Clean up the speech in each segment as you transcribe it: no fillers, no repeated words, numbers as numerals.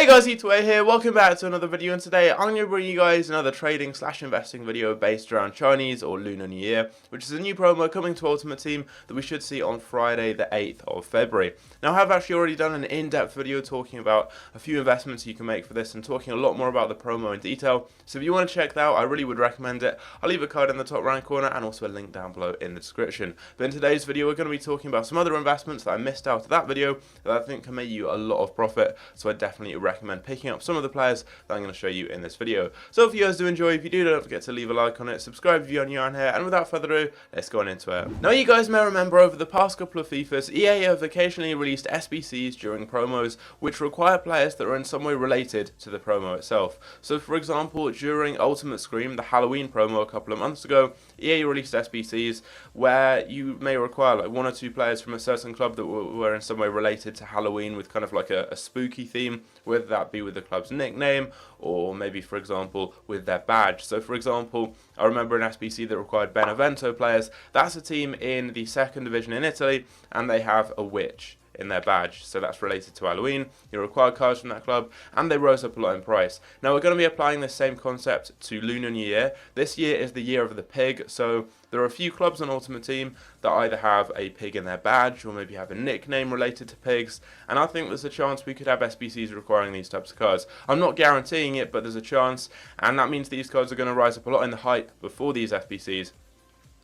guys, Eataway here, welcome back to another video, and today I'm going to bring you guys another trading / investing video based around Chinese or Lunar New Year, which is a new promo coming to Ultimate Team that we should see on Friday the 8th of February. Now I have actually already done an in-depth video talking about a few investments you can make for this and talking a lot more about the promo in detail, so if you want to check that out I really would recommend it. I'll leave a card in the top right corner and also a link down below in the description. But in today's video we're going to be talking about some other investments that I missed out of that video that I think can make you a lot of profit, so I definitely recommend picking up some of the players that I'm going to show you in this video. So if you guys do enjoy, if you do, don't forget to leave a like on it, subscribe if you're new on here, and without further ado, let's go on into it. Now you guys may remember over the past couple of FIFAs, EA have occasionally released SBCs during promos which require players that are in some way related to the promo itself. So for example, during Ultimate Scream, the Halloween promo a couple of months ago, EA released SBCs where you may require like one or two players from a certain club that were in some way related to Halloween with kind of like a spooky theme, whether that be with the club's nickname or maybe for example with their badge. So for example, I remember an SBC that required Benevento players. That's a team in the second division in Italy and they have a witch in their badge, so that's related to Halloween. You require cards from that club and they rose up a lot in price. Now we're going to be applying this same concept to Lunar New Year. This year is the year of the pig, so there are a few clubs on Ultimate Team that either have a pig in their badge or maybe have a nickname related to pigs, and I think there's a chance we could have SBCs requiring these types of cards. I'm not guaranteeing it, but there's a chance, and that means these cards are going to rise up a lot in the hype before these SBCs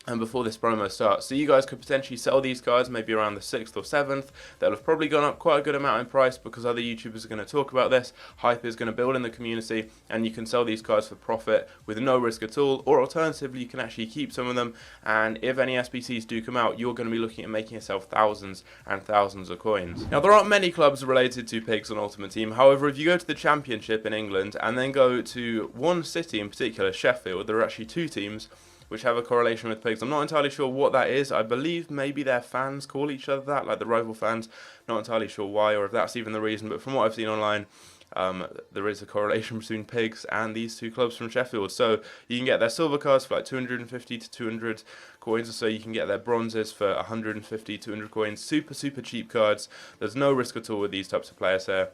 and before this promo starts. So you guys could potentially sell these cards maybe around the 6th or 7th. They'll have probably gone up quite a good amount in price because other YouTubers are going to talk about this. Hype is going to build in the community and you can sell these cards for profit with no risk at all, or alternatively you can actually keep some of them, and if any SBCs do come out you're going to be looking at making yourself thousands and thousands of coins. Now there aren't many clubs related to pigs on Ultimate Team, however if you go to the Championship in England and then go to one city in particular, Sheffield, there are actually two teams which have a correlation with pigs. I'm not entirely sure what that is. I believe maybe their fans call each other that, like the rival fans. Not entirely sure why or if that's even the reason, but from what I've seen online, there is a correlation between pigs and these two clubs from Sheffield. So you can get their silver cards for like 250 to 200 coins or so. You can get their bronzes for 150, 200 coins. Super cheap cards. There's no risk at all with these types of players here.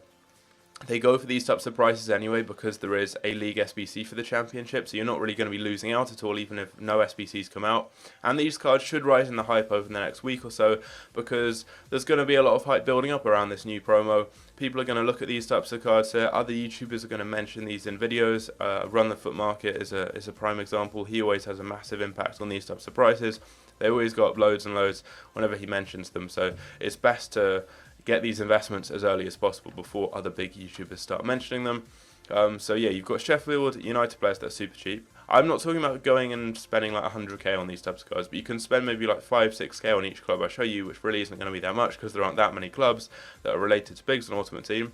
They go for these types of prices anyway because there is a league SBC for the Championship, so you're not really going to be losing out at all even if no SBCs come out. And these cards should rise in the hype over the next week or so because there's going to be a lot of hype building up around this new promo. People are going to look at these types of cards here. Other YouTubers are going to mention these in videos. Run the Foot Market is a prime example. He always has a massive impact on these types of prices. They always got loads and loads whenever he mentions them, so it's best to get these investments as early as possible before other big YouTubers start mentioning them. So yeah, you've got Sheffield United players that are super cheap. I'm not talking about going and spending like 100k on these types of cards, but you can spend maybe like 5-6k on each club I show you, which really isn't going to be that much because there aren't that many clubs that are related to pigs on Ultimate Team.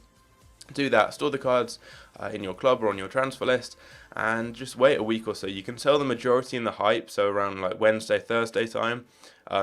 Do that, store the cards in your club or on your transfer list, and just wait a week or so. You can sell the majority in the hype, so around like Wednesday, Thursday time.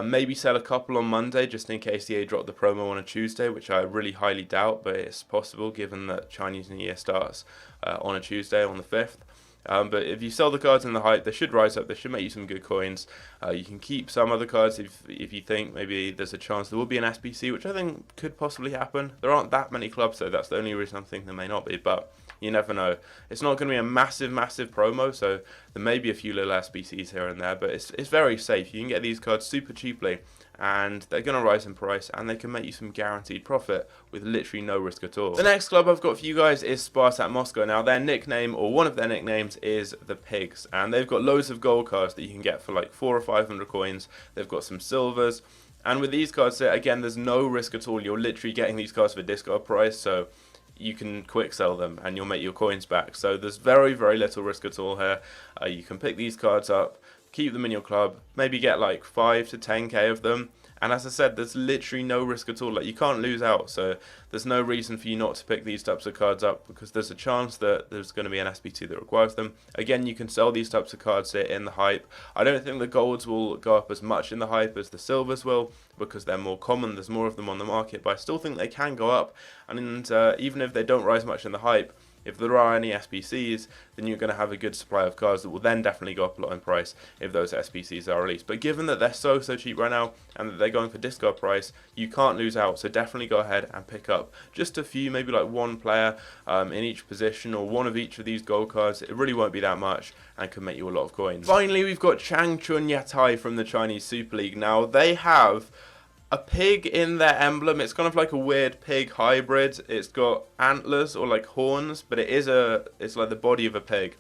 Maybe sell a couple on Monday just in case EA drop the promo on a Tuesday, which I really highly doubt, but it's possible given that Chinese New Year starts on a Tuesday on the 5th. But if you sell the cards in the hype, they should rise up, they should make you some good coins. You can keep some other cards if you think maybe there's a chance there will be an SBC, which I think could possibly happen. There aren't that many clubs though, that's the only reason I'm thinking there may not be, but you never know. It's not going to be a massive promo, so there may be a few little SBCs here and there, but it's very safe. You can get these cards super cheaply and they're going to rise in price and they can make you some guaranteed profit with literally no risk at all. The next club I've got for you guys is Spartak Moscow. Now their nickname, or one of their nicknames, is the Pigs, and they've got loads of gold cards that you can get for like 400 or 500 coins. They've got some silvers, and with these cards here, again, there's no risk at all. You're literally getting these cards for discard price, so you can quick sell them and you'll make your coins back. So there's very little risk at all here. You can pick these cards up, keep them in your club, maybe get like 5 to 10k of them, and as I said, there's literally no risk at all. Like, you can't lose out, so there's no reason for you not to pick these types of cards up because there's a chance that there's going to be an SBC that requires them. Again, you can sell these types of cards here in the hype. I don't think the golds will go up as much in the hype as the silvers will because they're more common, there's more of them on the market, but I still think they can go up, and even if they don't rise much in the hype, if there are any SBCs, then you're going to have a good supply of cards that will then definitely go up a lot in price if those SBCs are released. But given that they're so cheap right now and that they're going for discard price, you can't lose out. So definitely go ahead and pick up just a few, maybe like one player in each position, or one of each of these gold cards. It really won't be that much and can make you a lot of coins. Finally, we've got Changchun Yatai from the Chinese Super League. Now, they have a pig in their emblem. It's kind of like a weird pig hybrid. It's got antlers or like horns, but it's like the body of a pig.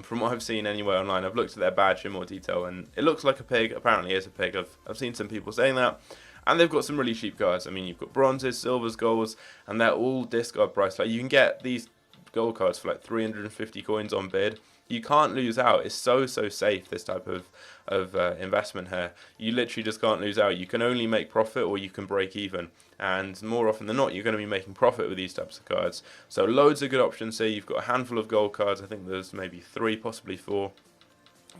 From what I've seen anywhere online, I've looked at their badge in more detail, and it looks like a pig. Apparently, it's a pig. I've seen some people saying that. And they've got some really cheap cards. I mean, you've got bronzes, silvers, golds, and they're all discard price. Like, you can get these gold cards for like 350 coins on bid. You can't lose out. It's so safe, this type of investment here. You literally just can't lose out. You can only make profit or you can break even. And more often than not, you're going to be making profit with these types of cards. So loads of good options here. You've got a handful of gold cards. I think there's maybe 3, possibly 4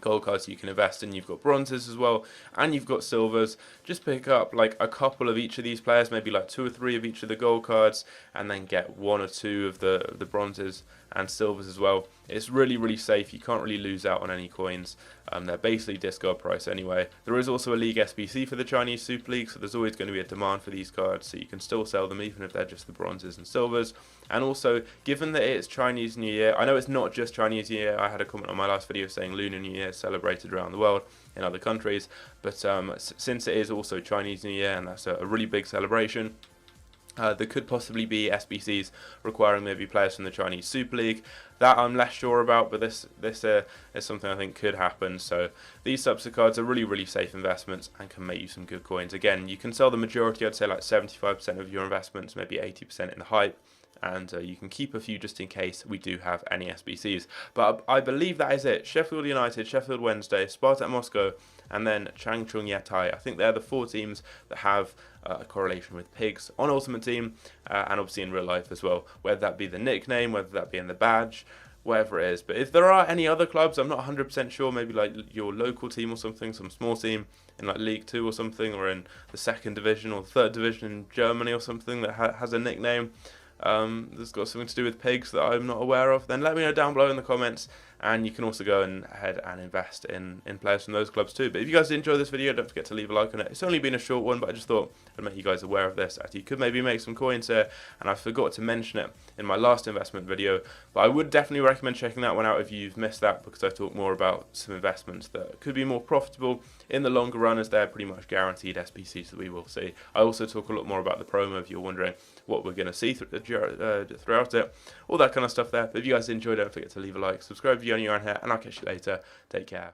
gold cards you can invest in. You've got bronzes as well, and you've got silvers. Just pick up like a couple of each of these players, maybe like 2 or 3 of each of the gold cards, and then get 1 or 2 of the bronzes and silvers as well. It's really safe. You can't really lose out on any coins. They're basically discard price anyway. There is also a League SBC for the Chinese Super League, so there's always going to be a demand for these cards, so you can still sell them even if they're just the bronzes and silvers. And also, given that it's Chinese New Year, I know it's not just Chinese New Year. I had a comment on my last video saying Lunar New Year is celebrated around the world in other countries, but since it is also Chinese New Year, and that's a really big celebration, there could possibly be SBCs requiring maybe players from the Chinese Super League. That I'm less sure about, but this is something I think could happen. So these types of cards are really safe investments and can make you some good coins. Again, you can sell the majority, I'd say like 75% of your investments, maybe 80% in the hype, and you can keep a few just in case we do have any SBCs. But I believe that is it. Sheffield United, Sheffield Wednesday, Spartak Moscow, and then Changchun Yatai. I think they're the 4 teams that have a correlation with pigs on Ultimate Team, and obviously in real life as well, whether that be the nickname, whether that be in the badge, whatever it is. But if there are any other clubs, I'm not 100% sure, maybe like your local team or something, some small team in like League 2 or something, or in the 2nd division or 3rd division in Germany or something that has a nickname that's got something to do with pigs that I'm not aware of, then let me know down below in the comments, and you can also go ahead and invest in players from those clubs too. But if you guys did enjoy this video, don't forget to leave a like on it. It's only been a short one, but I just thought I'd make you guys aware of this, as you could maybe make some coins here, and I forgot to mention it in my last investment video, but I would definitely recommend checking that one out if you've missed that, because I talk more about some investments that could be more profitable in the longer run, as they're pretty much guaranteed SBCs that we will see. I also talk a lot more about the promo if you're wondering what we're going to see throughout it, all that kind of stuff there. But if you guys enjoyed it, don't forget to leave a like, subscribe if you're new around here, and I'll catch you later. Take care.